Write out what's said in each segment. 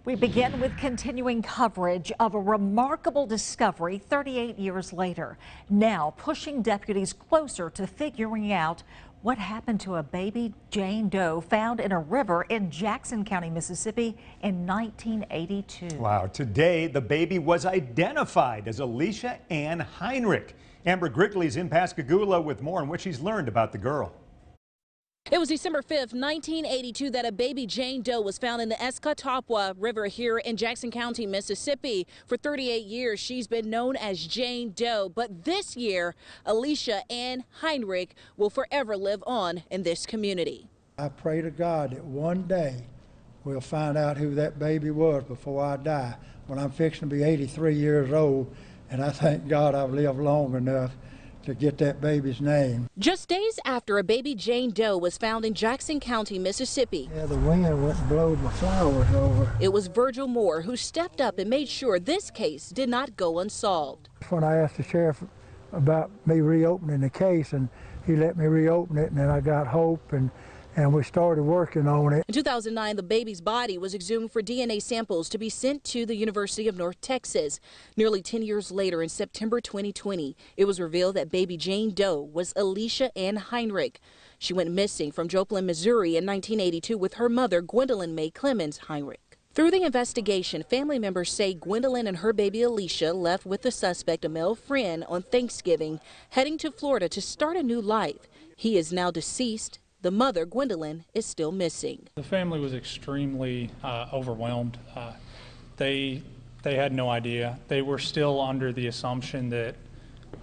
We begin with continuing coverage of a remarkable discovery 38 years later, now pushing deputies closer to figuring out what happened to a baby Jane Doe found in a river in Jackson County, Mississippi in 1982. Wow, today the baby was identified as Alicia Ann Heinrich. Amber Grigley's in Pascagoula with more on what she's learned about the girl. It was December 5th, 1982 that a baby Jane Doe was found in the Escatawpa River here in Jackson County, Mississippi. For 38 years, she's been known as Jane Doe, but this year, Alicia Ann Heinrich will forever live on in this community. I pray to God that one day we'll find out who that baby was before I die, when I'm fixing to be 83 years old, and I thank God I've lived long enough to get that baby's name. Just days after a baby Jane Doe was found in Jackson County, Mississippi. Yeah, the wind went and blowed my flowers over. It was Virgil Moore who stepped up and made sure this case did not go unsolved. When I asked the sheriff about me reopening the case, and he let me reopen it, and then I got hope, and we started working on it. In 2009, the baby's body was exhumed for DNA samples to be sent to the University of North Texas. Nearly 10 years later, in September 2020, it was revealed that baby Jane Doe was Alicia Ann Heinrich. She went missing from Joplin, Missouri in 1982 with her mother, Gwendolyn May Clemens Heinrich. Through the investigation, family members say Gwendolyn and her baby Alicia left with the suspect, a male friend, on Thanksgiving, heading to Florida to start a new life. He is now deceased. The mother, Gwendolyn, is still missing. The family was extremely overwhelmed. They had no idea. They were still under the assumption that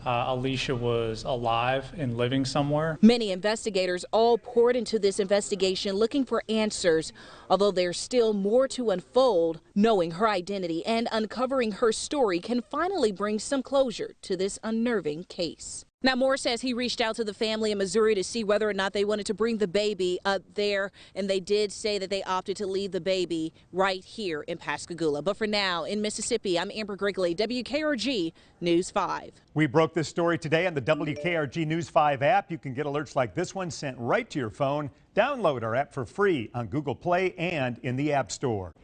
Alicia was alive and living somewhere. Many investigators all poured into this investigation looking for answers. Although there's still more to unfold, knowing her identity and uncovering her story can finally bring some closure to this unnerving case. Now, Moore says he reached out to the family in Missouri to see whether or not they wanted to bring the baby up there, and they did say that they opted to leave the baby right here in Pascagoula. But for now, in Mississippi, I'm Amber Grigley, WKRG News 5. We broke this story today on the WKRG News 5 app. You can get alerts like this one sent right to your phone. Download our app for free on Google Play and in the App Store.